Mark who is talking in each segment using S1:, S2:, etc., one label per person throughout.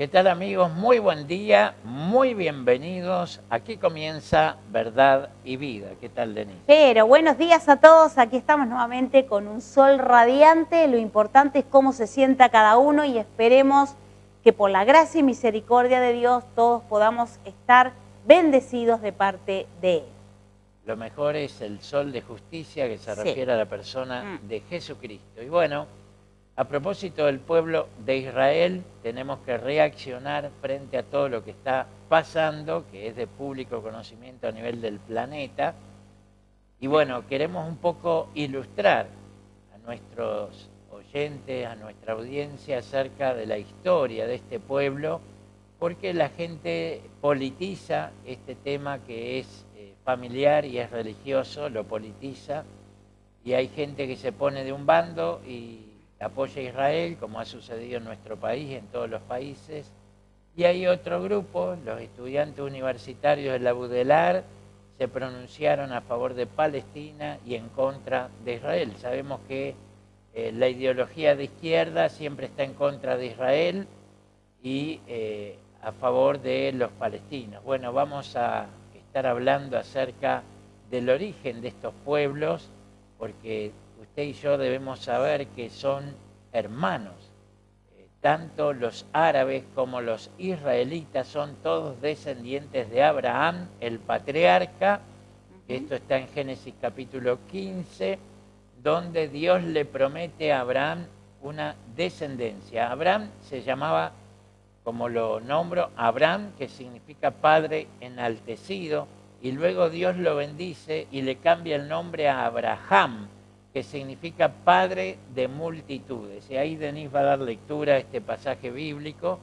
S1: ¿Qué tal amigos? Muy buen día, muy bienvenidos. Aquí comienza Verdad y Vida. ¿Qué tal, Denise?
S2: Pero buenos días a todos, aquí estamos nuevamente con un sol radiante. Lo importante es cómo se sienta cada uno y esperemos que por la gracia y misericordia de Dios todos podamos estar bendecidos de parte de Él.
S1: Lo mejor es el sol de justicia que se
S2: Sí.
S1: refiere a la persona de Jesucristo. Y bueno, a propósito del pueblo de Israel, tenemos que reaccionar frente a todo lo que está pasando, que es de público conocimiento a nivel del planeta. Y bueno, queremos un poco ilustrar a nuestros oyentes, a nuestra audiencia acerca de la historia de este pueblo, porque la gente politiza este tema que es familiar y es religioso, lo politiza, y hay gente que se pone de un bando y apoya a Israel, como ha sucedido en nuestro país y en todos los países, y hay otro grupo, los estudiantes universitarios de la Budelar, se pronunciaron a favor de Palestina y en contra de Israel. Sabemos que la ideología de izquierda siempre está en contra de Israel y a favor de los palestinos. Bueno, vamos a estar hablando acerca del origen de estos pueblos, porque usted y yo debemos saber que son hermanos. Tanto los árabes como los israelitas son todos descendientes de Abraham, el patriarca. Esto está en Génesis capítulo 15, donde Dios le promete a Abraham una descendencia. Abraham se llamaba, como lo nombro, Abraham, que significa padre enaltecido, y luego Dios lo bendice y le cambia el nombre a Abraham, que significa padre de multitudes. Y ahí Denise va a dar lectura a este pasaje bíblico.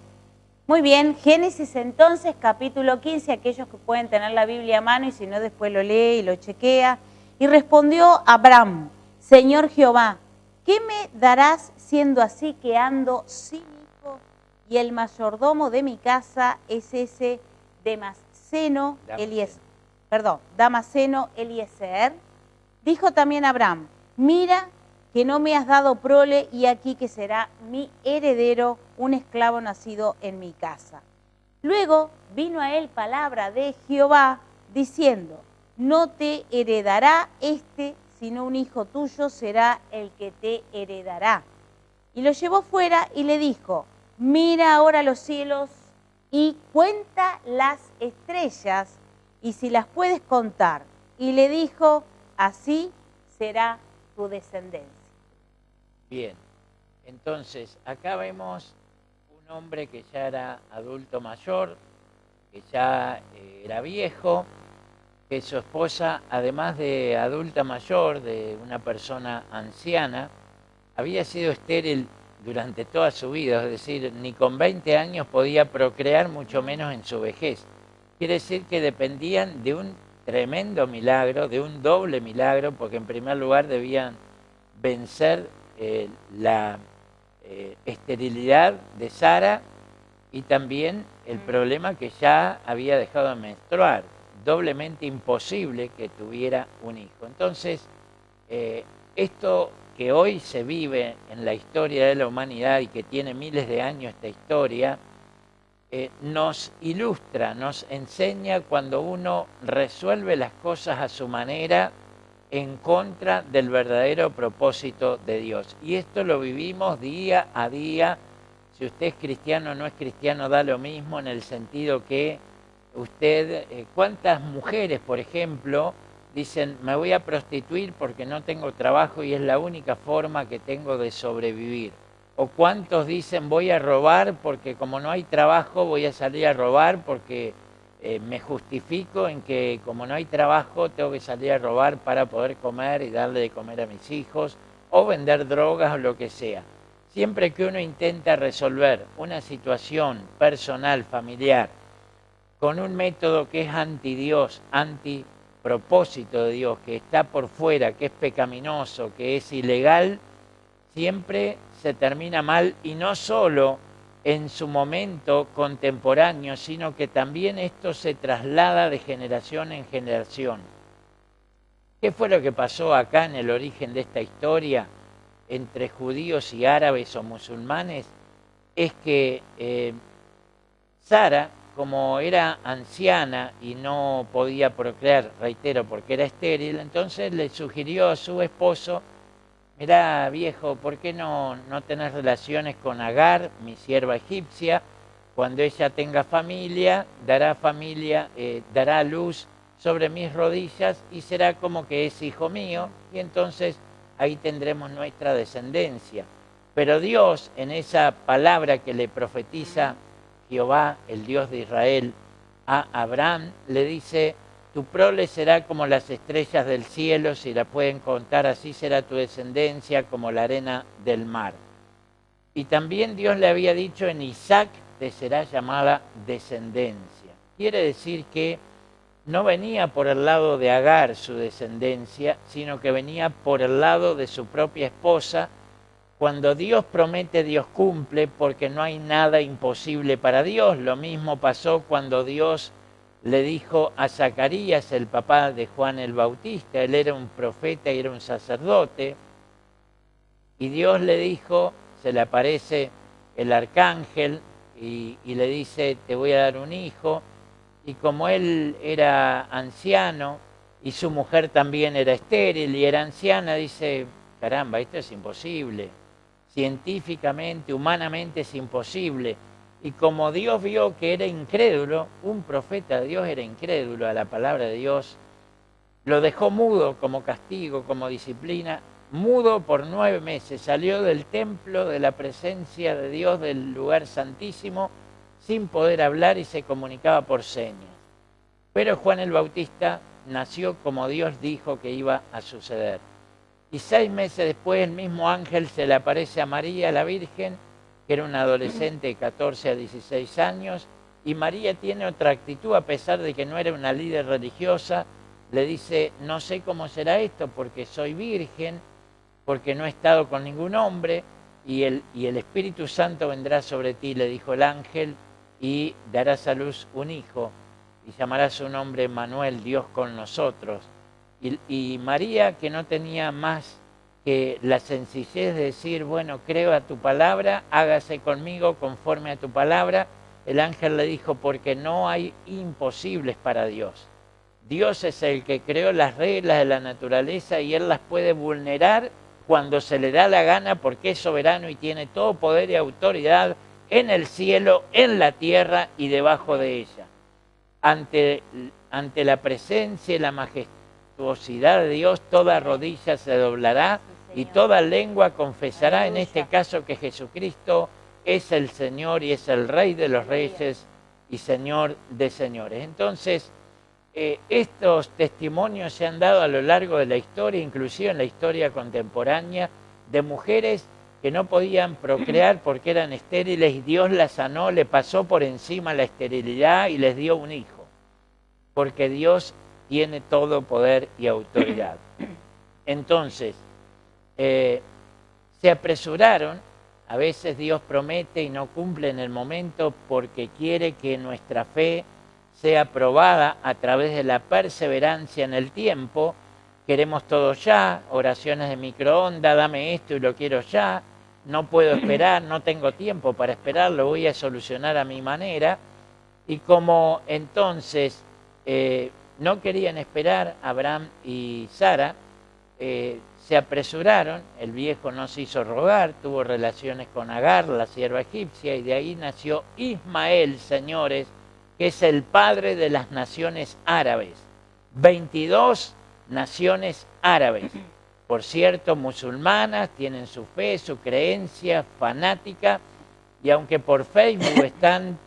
S2: Muy bien, Génesis entonces, capítulo 15, aquellos que pueden tener la Biblia a mano y si no después lo lee y lo chequea. Y respondió Abraham: Señor Jehová, ¿qué me darás siendo así que ando sin hijo y el mayordomo de mi casa es ese Damaseno Eliezer? Dijo también Abraham: mira que no me has dado prole y aquí que será mi heredero un esclavo nacido en mi casa. Luego vino a él palabra de Jehová diciendo: no te heredará sino un hijo tuyo será el que te heredará. Y lo llevó fuera y le dijo: mira ahora los cielos y cuenta las estrellas, y si las puedes contar. Y le dijo: así será tu descendencia.
S1: Bien, entonces acá vemos un hombre que ya era adulto mayor, que ya era viejo, que su esposa, además de adulta mayor, de una persona anciana, había sido estéril durante toda su vida, es decir, ni con 20 años podía procrear, mucho menos en su vejez. Quiere decir que dependían de un tremendo milagro, de un doble milagro, porque en primer lugar debían vencer la esterilidad de Sara y también el problema que ya había dejado de menstruar, doblemente imposible que tuviera un hijo. Entonces, esto que hoy se vive en la historia de la humanidad y que tiene miles de años esta historia, nos ilustra, nos enseña cuando uno resuelve las cosas a su manera en contra del verdadero propósito de Dios. Y esto lo vivimos día a día. Si usted es cristiano o no es cristiano, da lo mismo, en el sentido que usted, ¿cuántas mujeres, por ejemplo, dicen: me voy a prostituir porque no tengo trabajo y es la única forma que tengo de sobrevivir? ¿O cuántos dicen: voy a robar porque como no hay trabajo voy a salir a robar porque me justifico en que como no hay trabajo tengo que salir a robar para poder comer y darle de comer a mis hijos, o vender drogas o lo que sea? Siempre que uno intenta resolver una situación personal, familiar, con un método que es anti Dios, anti propósito de Dios, que está por fuera, que es pecaminoso, que es ilegal, siempre se termina mal, y no solo en su momento contemporáneo, sino que también esto se traslada de generación en generación. ¿Qué fue lo que pasó acá en el origen de esta historia entre judíos y árabes o musulmanes? Es que Sara, como era anciana y no podía procrear, reitero, porque era estéril, entonces le sugirió a su esposo: mirá, viejo, ¿por qué no tenés relaciones con Agar, mi sierva egipcia? Cuando ella tenga familia, dará a luz sobre mis rodillas y será como que es hijo mío, y entonces ahí tendremos nuestra descendencia. Pero Dios, en esa palabra que le profetiza Jehová, el Dios de Israel, a Abraham, le dice: tu prole será como las estrellas del cielo, si la pueden contar, así será tu descendencia como la arena del mar. Y también Dios le había dicho: en Isaac te será llamada descendencia. Quiere decir que no venía por el lado de Agar su descendencia, sino que venía por el lado de su propia esposa. Cuando Dios promete, Dios cumple, porque no hay nada imposible para Dios. Lo mismo pasó cuando Dios le dijo a Zacarías, el papá de Juan el Bautista. Él era un profeta y era un sacerdote. Y Dios le dijo, se le aparece el arcángel y le dice: te voy a dar un hijo. Y como él era anciano y su mujer también era estéril y era anciana, dice: caramba, esto es imposible. Científicamente, humanamente es imposible. Y como Dios vio que era incrédulo, un profeta de Dios era incrédulo a la palabra de Dios, lo dejó mudo como castigo, como disciplina, mudo por 9 meses. Salió del templo, de la presencia de Dios, del lugar santísimo, sin poder hablar, y se comunicaba por señas. Pero Juan el Bautista nació como Dios dijo que iba a suceder. Y 6 meses después el mismo ángel se le aparece a María, la Virgen, que era una adolescente de 14 a 16 años, y María tiene otra actitud, a pesar de que no era una líder religiosa. Le dice: no sé cómo será esto, porque soy virgen, porque no he estado con ningún hombre, y el Espíritu Santo vendrá sobre ti, le dijo el ángel, y darás a luz un hijo, y llamarás su nombre Emmanuel, Dios con nosotros. Y María, que no tenía más que la sencillez de decir: bueno, creo a tu palabra, hágase conmigo conforme a tu palabra, el ángel le dijo: porque no hay imposibles para Dios. Dios es el que creó las reglas de la naturaleza y Él las puede vulnerar cuando se le da la gana, porque es soberano y tiene todo poder y autoridad en el cielo, en la tierra y debajo de ella. Ante la presencia y la majestuosidad de Dios, toda rodilla se doblará y toda lengua confesará, en este caso, que Jesucristo es el Señor y es el Rey de los Reyes y Señor de Señores. Entonces, estos testimonios se han dado a lo largo de la historia, inclusive en la historia contemporánea, de mujeres que no podían procrear porque eran estériles, y Dios las sanó, le pasó por encima la esterilidad y les dio un hijo, porque Dios tiene todo poder y autoridad. Entonces, se apresuraron. A veces Dios promete y no cumple en el momento, porque quiere que nuestra fe sea probada a través de la perseverancia en el tiempo. Queremos todo ya, oraciones de microondas: dame esto y lo quiero ya, no puedo esperar, no tengo tiempo para esperar, lo voy a solucionar a mi manera. Y como entonces no querían esperar, Abraham y Sara se apresuraron. El viejo no se hizo rogar, tuvo relaciones con Agar, la sierva egipcia, y de ahí nació Ismael, señores, que es el padre de las naciones árabes. 22 naciones árabes, por cierto, musulmanas, tienen su fe, su creencia fanática, y aunque por Facebook están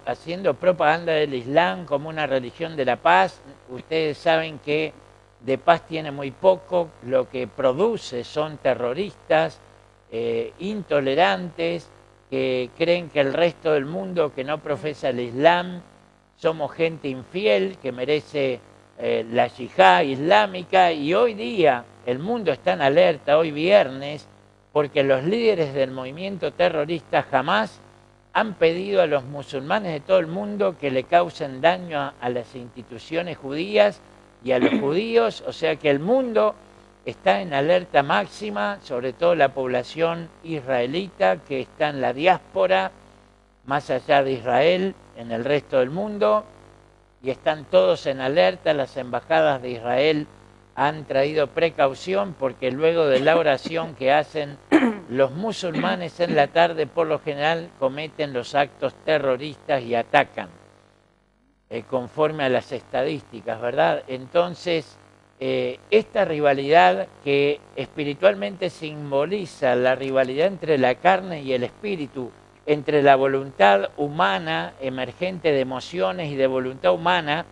S1: haciendo propaganda del Islam como una religión de la paz, ustedes saben que de paz tiene muy poco. Lo que produce son terroristas, intolerantes, que creen que el resto del mundo que no profesa el Islam somos gente infiel que merece la yihad islámica. Y hoy día el mundo está en alerta, hoy viernes, porque los líderes del movimiento terrorista Hamás han pedido a los musulmanes de todo el mundo que le causen daño a las instituciones judías y a los judíos. O sea que el mundo está en alerta máxima, sobre todo la población israelita que está en la diáspora. más allá de Israel, en el resto del mundo, y están todos en alerta. Las embajadas de Israel han traído precaución porque luego de la oración que hacen los musulmanes en la tarde, por lo general cometen los actos terroristas y atacan, conforme a las estadísticas, ¿verdad? Entonces, esta rivalidad que espiritualmente simboliza la rivalidad entre la carne y el espíritu, entre la voluntad humana emergente de emociones y de voluntad humana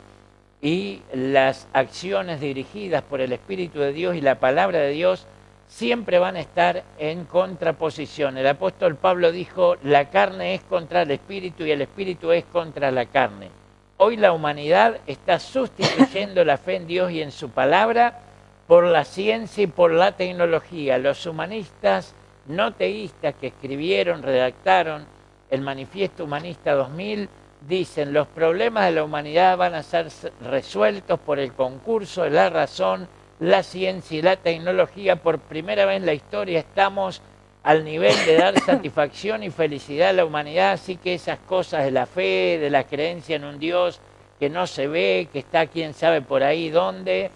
S1: y las acciones dirigidas por el Espíritu de Dios y la palabra de Dios, siempre van a estar en contraposición. El apóstol Pablo dijo, la carne es contra el espíritu y el espíritu es contra la carne. Hoy la humanidad está sustituyendo la fe en Dios y en su palabra por la ciencia y por la tecnología. Los humanistas no teístas que escribieron, redactaron el Manifiesto Humanista 2000, dicen, los problemas de la humanidad van a ser resueltos por el concurso de la razón, la ciencia y la tecnología. Por primera vez en la historia estamos al nivel de dar satisfacción y felicidad a la humanidad, así que esas cosas de la fe, de la creencia en un Dios que no se ve, que está quién sabe por ahí dónde,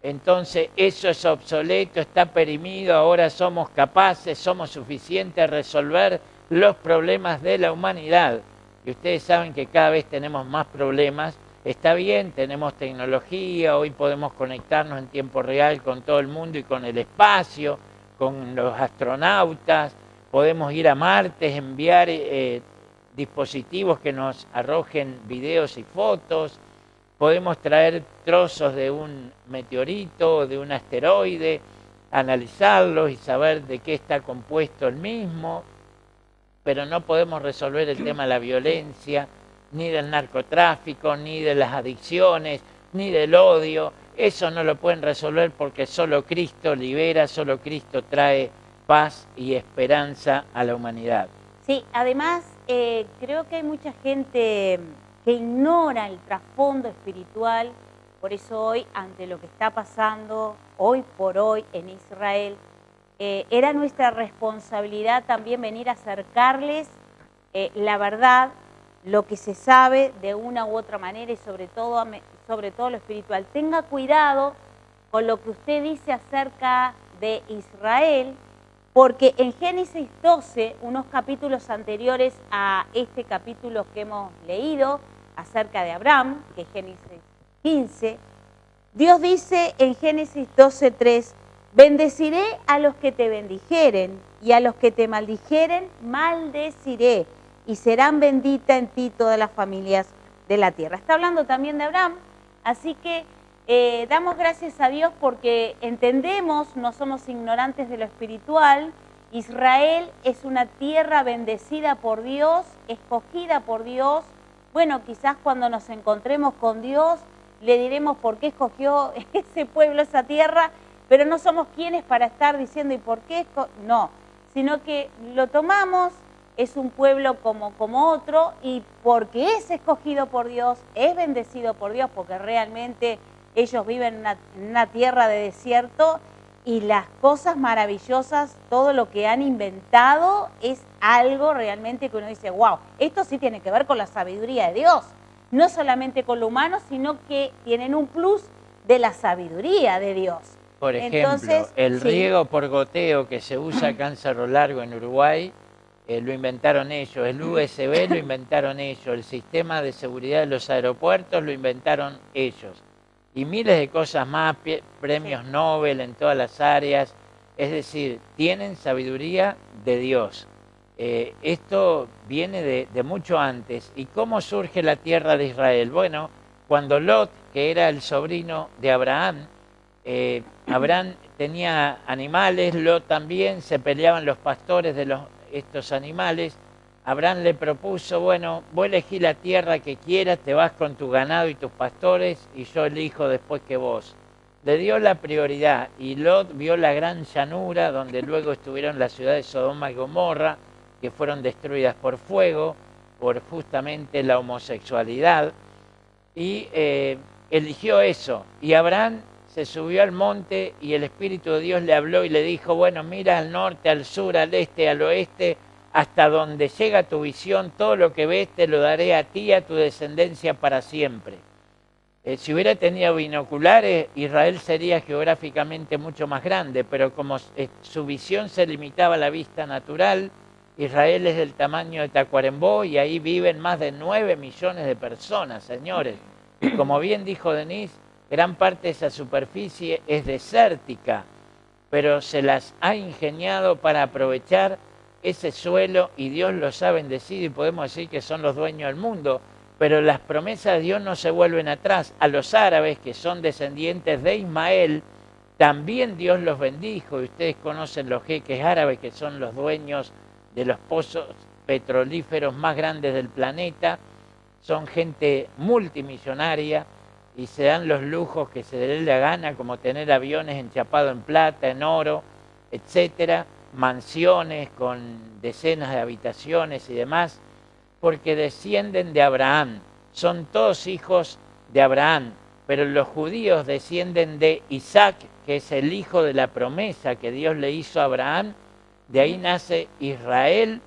S1: entonces eso es obsoleto, está perimido, ahora somos capaces, somos suficientes de resolver los problemas de la humanidad. Y ustedes saben que cada vez tenemos más problemas. Está bien, tenemos tecnología, hoy podemos conectarnos en tiempo real con todo el mundo y con el espacio, con los astronautas, podemos ir a Marte, enviar dispositivos que nos arrojen videos y fotos, podemos traer trozos de un meteorito, de un asteroide, analizarlos y saber de qué está compuesto el mismo, pero no podemos resolver el tema de la violencia, ni del narcotráfico, ni de las adicciones, ni del odio. Eso no lo pueden resolver porque solo Cristo libera, solo Cristo trae paz y esperanza a la humanidad.
S2: Sí, además creo que hay mucha gente que ignora el trasfondo espiritual, por eso hoy, ante lo que está pasando hoy por hoy en Israel, era nuestra responsabilidad también venir a acercarles la verdad, lo que se sabe de una u otra manera y sobre todo lo espiritual. Tenga cuidado con lo que usted dice acerca de Israel, porque en Génesis 12, unos capítulos anteriores a este capítulo que hemos leído acerca de Abraham, que es Génesis 15, Dios dice en Génesis 12:3, bendeciré a los que te bendijeren y a los que te maldijeren maldeciré, y serán benditas en ti todas las familias de la tierra. Está hablando también de Abraham, así que damos gracias a Dios porque entendemos, no somos ignorantes de lo espiritual. Israel es una tierra bendecida por Dios, escogida por Dios. Bueno, quizás cuando nos encontremos con Dios le diremos por qué escogió ese pueblo, esa tierra, pero no somos quienes para estar diciendo ¿y por qué? No, sino que lo tomamos. Es un pueblo como otro y porque es escogido por Dios, es bendecido por Dios, porque realmente ellos viven en una tierra de desierto y las cosas maravillosas, todo lo que han inventado es algo realmente que uno dice, wow, esto sí tiene que ver con la sabiduría de Dios, no solamente con lo humano, sino que tienen un plus de la sabiduría de Dios.
S1: Por ejemplo, entonces, el riego por goteo que se usa acá en Cerro Largo, en Uruguay, lo inventaron ellos, el USB lo inventaron ellos, el sistema de seguridad de los aeropuertos lo inventaron ellos. Y miles de cosas más, premios Nobel en todas las áreas, es decir, tienen sabiduría de Dios. Esto viene de mucho antes. ¿Y cómo surge la tierra de Israel? Bueno, cuando Lot, que era el sobrino de Abraham, Abraham tenía animales, Lot también, se peleaban los pastores de estos animales. Abraham le propuso, bueno, vos elegí la tierra que quieras, te vas con tu ganado y tus pastores y yo elijo después que vos. Le dio la prioridad y Lot vio la gran llanura donde luego estuvieron las ciudades de Sodoma y Gomorra, que fueron destruidas por fuego, por justamente la homosexualidad, y eligió eso. Y Abraham se subió al monte y el Espíritu de Dios le habló y le dijo, bueno, mira al norte, al sur, al este, al oeste, hasta donde llega tu visión, todo lo que ves te lo daré a ti y a tu descendencia para siempre. Si hubiera tenido binoculares, Israel sería geográficamente mucho más grande, pero como su visión se limitaba a la vista natural, Israel es del tamaño de Tacuarembó y ahí viven más de 9 millones de personas, señores. Y como bien dijo Denise, gran parte de esa superficie es desértica, pero se las ha ingeniado para aprovechar ese suelo y Dios los ha bendecido y podemos decir que son los dueños del mundo. Pero las promesas de Dios no se vuelven atrás. A los árabes, que son descendientes de Ismael, también Dios los bendijo. Y ustedes conocen los jeques árabes, que son los dueños de los pozos petrolíferos más grandes del planeta. Son gente multimillonaria y se dan los lujos que se les dé la gana, como tener aviones enchapados en plata, en oro, etcétera, mansiones con decenas de habitaciones y demás, porque descienden de Abraham, son todos hijos de Abraham, pero los judíos descienden de Isaac, que es el hijo de la promesa que Dios le hizo a Abraham. De ahí nace Israel,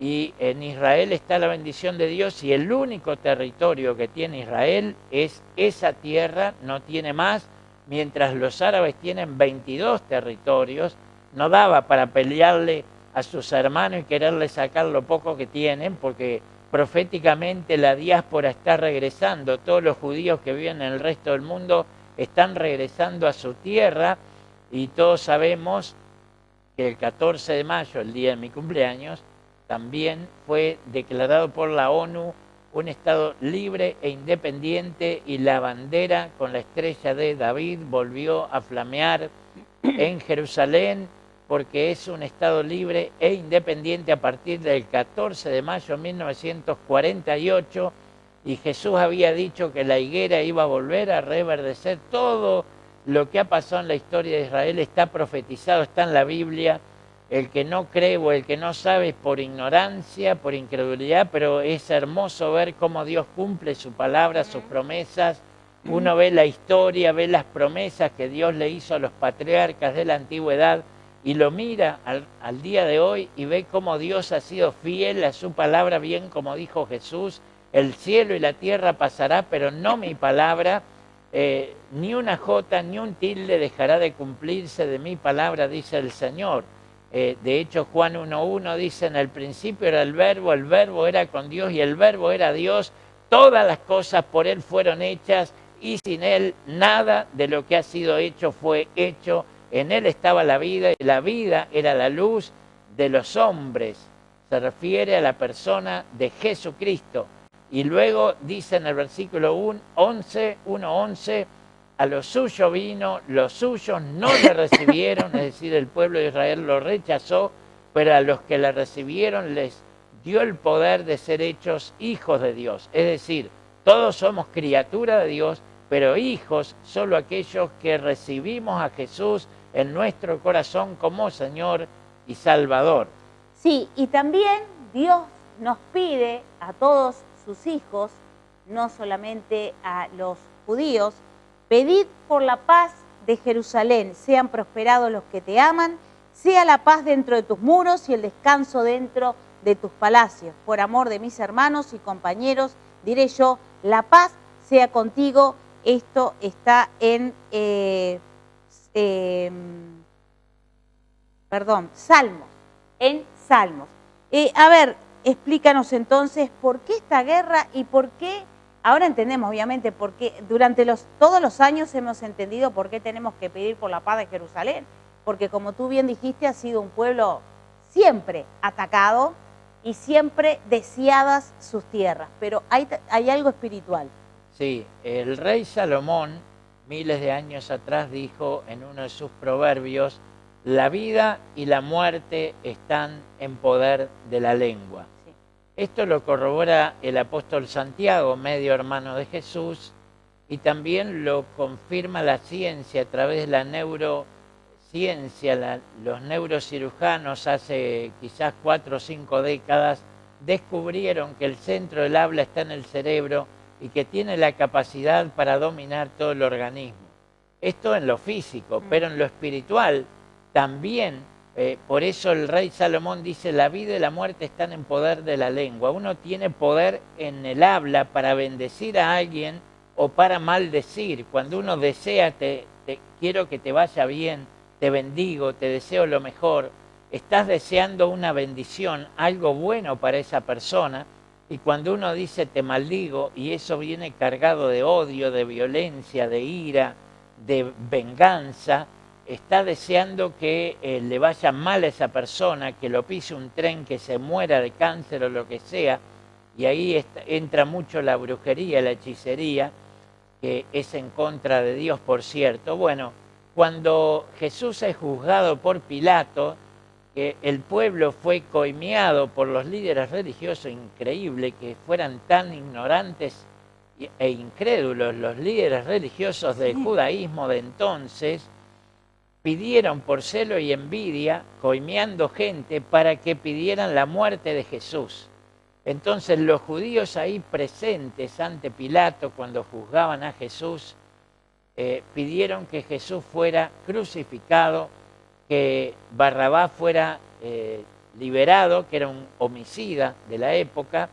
S1: y en Israel está la bendición de Dios, y el único territorio que tiene Israel es esa tierra, no tiene más, mientras los árabes tienen 22 territorios. No daba para pelearle a sus hermanos y quererle sacar lo poco que tienen, porque proféticamente la diáspora está regresando. Todos los judíos que viven en el resto del mundo están regresando a su tierra, y todos sabemos que el 14 de mayo, el día de mi cumpleaños, también fue declarado por la ONU un Estado libre e independiente, y la bandera con la estrella de David volvió a flamear en Jerusalén, porque es un Estado libre e independiente a partir del 14 de mayo de 1948, y Jesús había dicho que la higuera iba a volver a reverdecer. Todo lo que ha pasado en la historia de Israel está profetizado, está en la Biblia. El que no cree o el que no sabe es por ignorancia, por incredulidad, pero es hermoso ver cómo Dios cumple su palabra, sus promesas. Uno ve la historia, ve las promesas que Dios le hizo a los patriarcas de la antigüedad, y lo mira al día de hoy y ve cómo Dios ha sido fiel a su palabra, bien como dijo Jesús: el cielo y la tierra pasará, pero no mi palabra. Ni una jota ni un tilde dejará de cumplirse de mi palabra, dice el Señor. De hecho, Juan 1.1 dice: en el principio era el verbo era con Dios y el verbo era Dios. Todas las cosas por Él fueron hechas, y sin Él nada de lo que ha sido hecho fue hecho. En Él estaba la vida, y la vida era la luz de los hombres. Se refiere a la persona de Jesucristo. Y luego dice en el versículo 1.11, a los suyos vino, los suyos no le recibieron, es decir, el pueblo de Israel lo rechazó, pero a los que le recibieron les dio el poder de ser hechos hijos de Dios. Es decir, todos somos criaturas de Dios, pero hijos solo aquellos que recibimos a Jesús en nuestro corazón como Señor y Salvador.
S2: Sí, y también Dios nos pide a todos sus hijos, no solamente a los judíos: pedid por la paz de Jerusalén, sean prosperados los que te aman, sea la paz dentro de tus muros y el descanso dentro de tus palacios. Por amor de mis hermanos y compañeros, diré yo, la paz sea contigo. Esto está en Salmos, en Salmos. A ver, explícanos entonces por qué esta guerra y por qué, ahora entendemos obviamente por qué, durante todos los años hemos entendido por qué tenemos que pedir por la paz de Jerusalén, porque como tú bien dijiste, ha sido un pueblo siempre atacado y siempre deseadas sus tierras, pero hay algo espiritual.
S1: Sí, el rey Salomón, miles de años atrás, dijo en uno de sus proverbios: la vida y la muerte están en poder de la lengua. Sí. Esto lo corrobora el apóstol Santiago, medio hermano de Jesús, y también lo confirma la ciencia a través de la neurociencia. Los neurocirujanos hace quizás 4 o 5 décadas descubrieron que el centro del habla está en el cerebro y que tiene la capacidad para dominar todo el organismo. Esto en lo físico, pero en lo espiritual también Por eso el rey Salomón dice, la vida y la muerte están en poder de la lengua. Uno tiene poder en el habla para bendecir a alguien o para maldecir. Cuando uno desea, quiero que te vaya bien, te bendigo, te deseo lo mejor, estás deseando una bendición, algo bueno para esa persona. Y cuando uno dice te maldigo, y eso viene cargado de odio, de violencia, de ira, de venganza, está deseando que le vaya mal a esa persona, que lo pise un tren, que se muera de cáncer o lo que sea. Y ahí entra mucho la brujería, la hechicería, que es en contra de Dios, por cierto. Bueno, cuando Jesús es juzgado por Pilato, que el pueblo fue coimeado por los líderes religiosos, increíble que fueran tan ignorantes e incrédulos los líderes religiosos del judaísmo de entonces, pidieron por celo y envidia, coimeando gente, para que pidieran la muerte de Jesús. Entonces los judíos ahí presentes ante Pilato, cuando juzgaban a Jesús, pidieron que Jesús fuera crucificado, que Barrabás fuera liberado, que era un homicida de la época,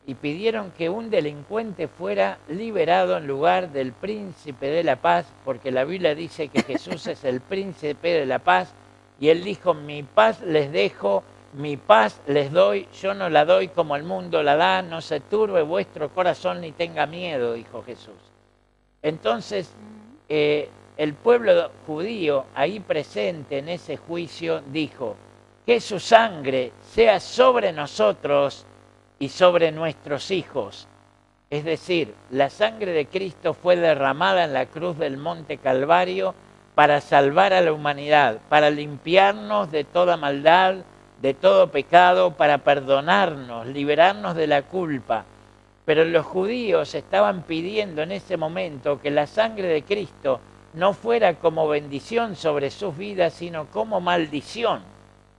S1: y pidieron que un delincuente fuera liberado en lugar del príncipe de la paz, porque la Biblia dice que Jesús es el príncipe de la paz, y él dijo, mi paz les dejo, mi paz les doy, yo no la doy como el mundo la da, no se turbe vuestro corazón ni tenga miedo, dijo Jesús. Entonces, el pueblo judío ahí presente en ese juicio dijo, que su sangre sea sobre nosotros y sobre nuestros hijos. Es decir, la sangre de Cristo fue derramada en la cruz del Monte Calvario para salvar a la humanidad, para limpiarnos de toda maldad, de todo pecado, para perdonarnos, liberarnos de la culpa. Pero los judíos estaban pidiendo en ese momento que la sangre de Cristo no fuera como bendición sobre sus vidas, sino como maldición.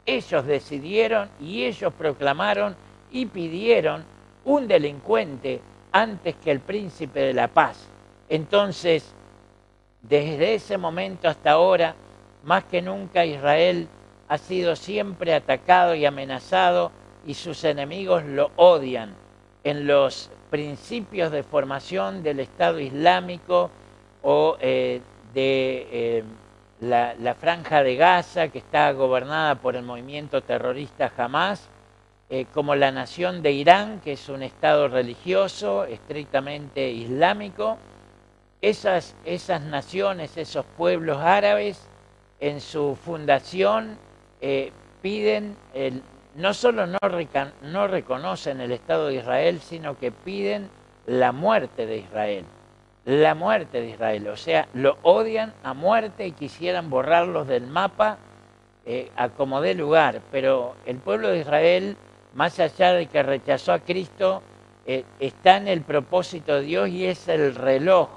S1: Ellos decidieron y ellos proclamaron y pidieron un delincuente antes que el príncipe de la paz. Entonces, desde ese momento hasta ahora, más que nunca Israel ha sido siempre atacado y amenazado y sus enemigos lo odian. En los principios de formación del Estado Islámico o la Franja de Gaza, que está gobernada por el movimiento terrorista Hamás, como la nación de Irán, que es un Estado religioso, estrictamente islámico. Esas naciones, esos pueblos árabes, en su fundación piden, no solo no reconocen el Estado de Israel, sino que piden la muerte de Israel. La muerte de Israel, o sea, lo odian a muerte y quisieran borrarlos del mapa a como dé lugar. Pero el pueblo de Israel, más allá de que rechazó a Cristo, está en el propósito de Dios y es el reloj,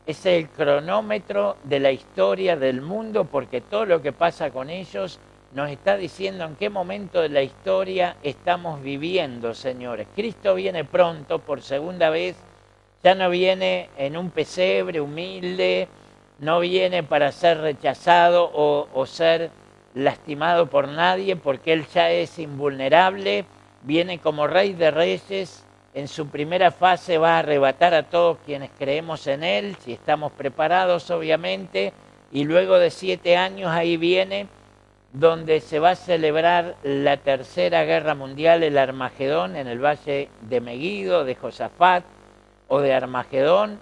S1: es el cronómetro de la historia del mundo, porque todo lo que pasa con ellos nos está diciendo en qué momento de la historia estamos viviendo, señores. Cristo viene pronto por segunda vez, ya no viene en un pesebre humilde, no viene para ser rechazado o ser lastimado por nadie, porque Él ya es invulnerable, viene como Rey de Reyes. En su primera fase va a arrebatar a todos quienes creemos en Él, si estamos preparados obviamente, y luego de 7 años ahí viene, donde se va a celebrar la Tercera Guerra Mundial, el Armagedón, en el Valle de Meguido, de Josafat o de Armagedón,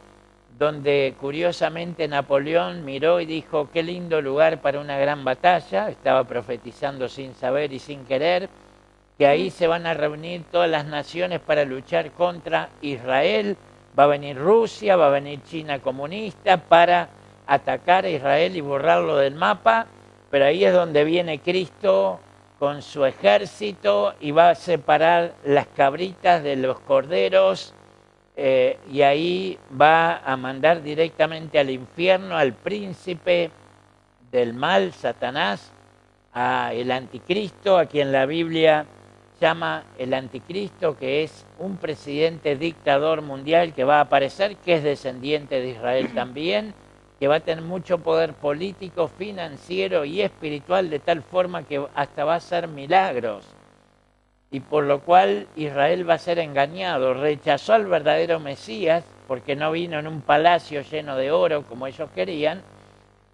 S1: donde curiosamente Napoleón miró y dijo, qué lindo lugar para una gran batalla, estaba profetizando sin saber y sin querer, que ahí se van a reunir todas las naciones para luchar contra Israel, va a venir Rusia, va a venir China comunista para atacar a Israel y borrarlo del mapa, pero ahí es donde viene Cristo con su ejército y va a separar las cabritas de los corderos, y ahí va a mandar directamente al infierno al príncipe del mal, Satanás, al anticristo, a quien la Biblia llama el anticristo, que es un presidente dictador mundial que va a aparecer, que es descendiente de Israel también, que va a tener mucho poder político, financiero y espiritual, de tal forma que hasta va a hacer milagros. Y por lo cual Israel va a ser engañado. Rechazó al verdadero Mesías porque no vino en un palacio lleno de oro como ellos querían,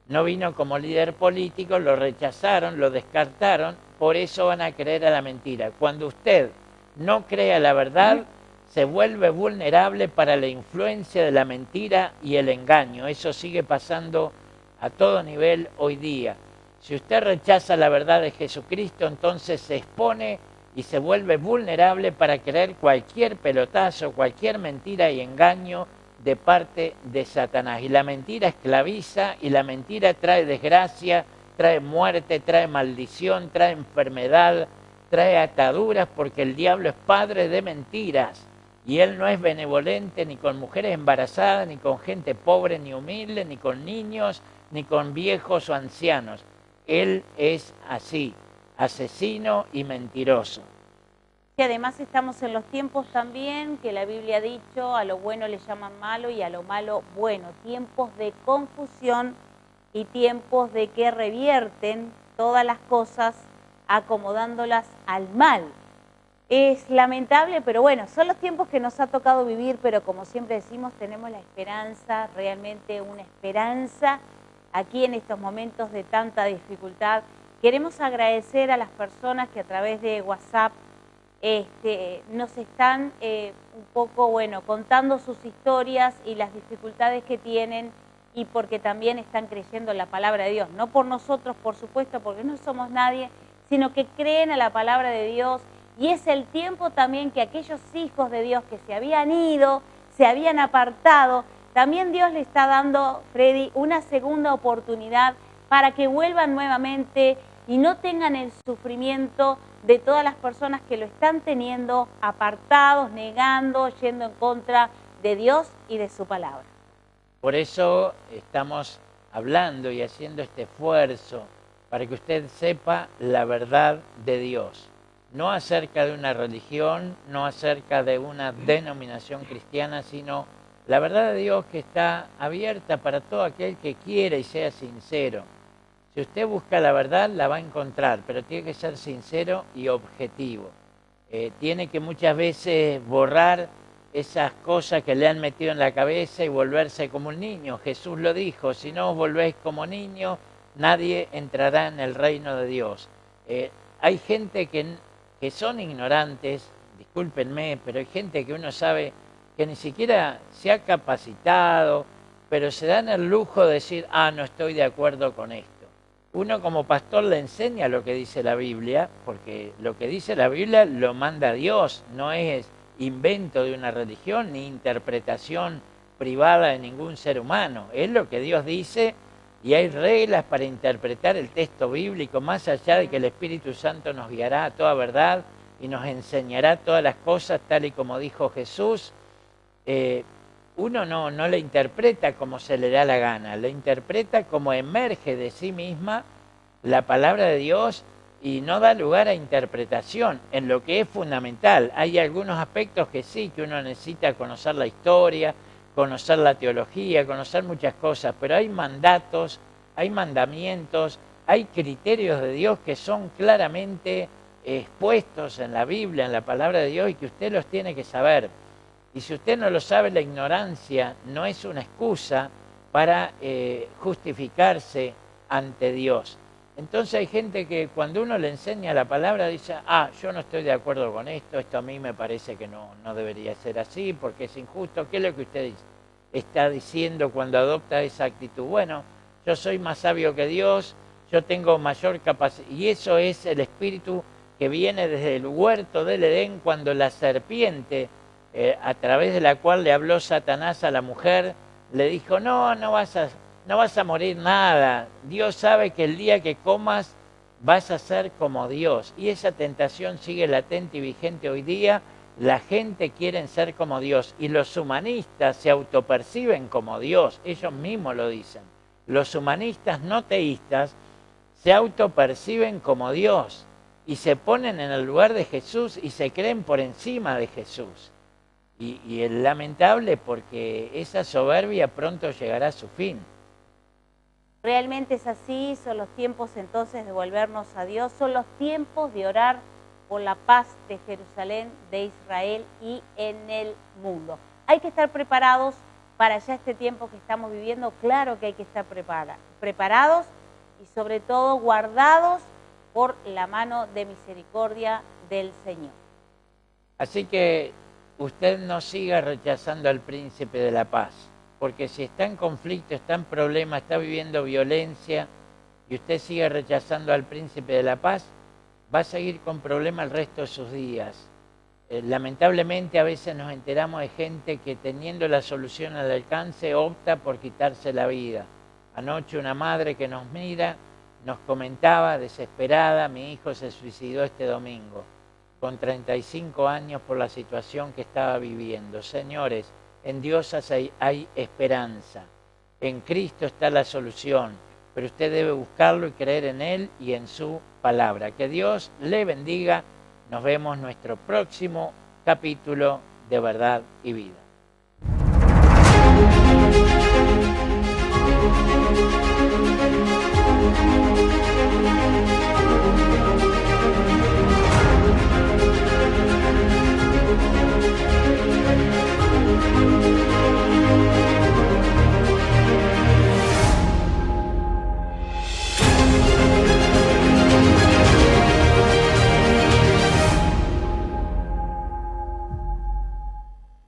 S1: no vino como líder político, lo rechazaron, lo descartaron, por eso van a creer a la mentira. Cuando usted no cree a la verdad, se vuelve vulnerable para la influencia de la mentira y el engaño. Eso sigue pasando a todo nivel hoy día. Si usted rechaza la verdad de Jesucristo, entonces se expone y se vuelve vulnerable para creer cualquier pelotazo, cualquier mentira y engaño de parte de Satanás. Y la mentira esclaviza, y la mentira trae desgracia, trae muerte, trae maldición, trae enfermedad, trae ataduras, porque el diablo es padre de mentiras. Y él no es benevolente ni con mujeres embarazadas, ni con gente pobre, ni humilde, ni con niños, ni con viejos o ancianos. Él es así, asesino y mentiroso.
S2: Y además estamos en los tiempos también que la Biblia ha dicho, a lo bueno le llaman malo y a lo malo bueno. Tiempos de confusión y tiempos de que revierten todas las cosas acomodándolas al mal. Es lamentable, pero bueno, son los tiempos que nos ha tocado vivir, pero como siempre decimos, tenemos la esperanza, realmente una esperanza aquí en estos momentos de tanta dificultad. Queremos agradecer a las personas que a través de WhatsApp nos están un poco, bueno, contando sus historias y las dificultades que tienen, y porque también están creyendo en la palabra de Dios. No por nosotros, por supuesto, porque no somos nadie, sino que creen a la palabra de Dios. Y es el tiempo también que aquellos hijos de Dios que se habían ido, se habían apartado, también Dios le está dando, Freddy, una segunda oportunidad para que vuelvan nuevamente y no tengan el sufrimiento de todas las personas que lo están teniendo apartados, negando, yendo en contra de Dios y de su palabra.
S1: Por eso estamos hablando y haciendo este esfuerzo para que usted sepa la verdad de Dios. No acerca de una religión, no acerca de una denominación cristiana, sino la verdad de Dios, que está abierta para todo aquel que quiera y sea sincero. Si usted busca la verdad, la va a encontrar, pero tiene que ser sincero y objetivo. Tiene que muchas veces borrar esas cosas que le han metido en la cabeza y volverse como un niño. Jesús lo dijo: si no os volvéis como niños, nadie entrará en el reino de Dios. Hay gente que son ignorantes, discúlpenme, pero hay gente que uno sabe que ni siquiera se ha capacitado, pero se dan el lujo de decir: no estoy de acuerdo con esto. Uno como pastor le enseña lo que dice la Biblia, porque lo que dice la Biblia lo manda Dios, no es invento de una religión ni interpretación privada de ningún ser humano. Es lo que Dios dice, y hay reglas para interpretar el texto bíblico, más allá de que el Espíritu Santo nos guiará a toda verdad y nos enseñará todas las cosas tal y como dijo Jesús. Uno no la interpreta como se le da la gana, la interpreta como emerge de sí misma la palabra de Dios, y no da lugar a interpretación en lo que es fundamental. Hay algunos aspectos que sí, que uno necesita conocer la historia, conocer la teología, conocer muchas cosas, pero hay mandatos, hay mandamientos, hay criterios de Dios que son claramente expuestos en la Biblia, en la palabra de Dios, y que usted los tiene que saber. Y si usted no lo sabe, la ignorancia no es una excusa para justificarse ante Dios. Entonces hay gente que cuando uno le enseña la palabra dice: yo no estoy de acuerdo con esto, esto a mí me parece que no debería ser así porque es injusto. ¿Qué es lo que usted está diciendo cuando adopta esa actitud? Bueno, yo soy más sabio que Dios, yo tengo mayor capacidad. Y eso es el espíritu que viene desde el huerto del Edén, cuando la serpiente, a través de la cual le habló Satanás a la mujer, le dijo: no vas a morir nada. Dios sabe que el día que comas vas a ser como Dios. Y esa tentación sigue latente y vigente hoy día. La gente quiere ser como Dios, y los humanistas se autoperciben como Dios. Ellos mismos lo dicen. Los humanistas no teístas se autoperciben como Dios y se ponen en el lugar de Jesús y se creen por encima de Jesús. Y es lamentable, porque esa soberbia pronto llegará a su fin.
S2: Realmente es así, son los tiempos entonces de volvernos a Dios, son los tiempos de orar por la paz de Jerusalén, de Israel y en el mundo. Hay que estar preparados para ya este tiempo que estamos viviendo, claro que hay que estar preparados y sobre todo guardados por la mano de misericordia del Señor.
S1: Así que usted no siga rechazando al príncipe de la paz, porque si está en conflicto, está en problema, está viviendo violencia y usted sigue rechazando al príncipe de la paz, va a seguir con problemas el resto de sus días. Lamentablemente a veces nos enteramos de gente que teniendo la solución al alcance opta por quitarse la vida. Anoche una madre que nos mira nos comentaba desesperada, mi hijo se suicidó este domingo con 35 años por la situación que estaba viviendo. Señores, en Dios hay esperanza, en Cristo está la solución, pero usted debe buscarlo y creer en Él y en su palabra. Que Dios le bendiga. Nos vemos en nuestro próximo capítulo de Verdad y Vida.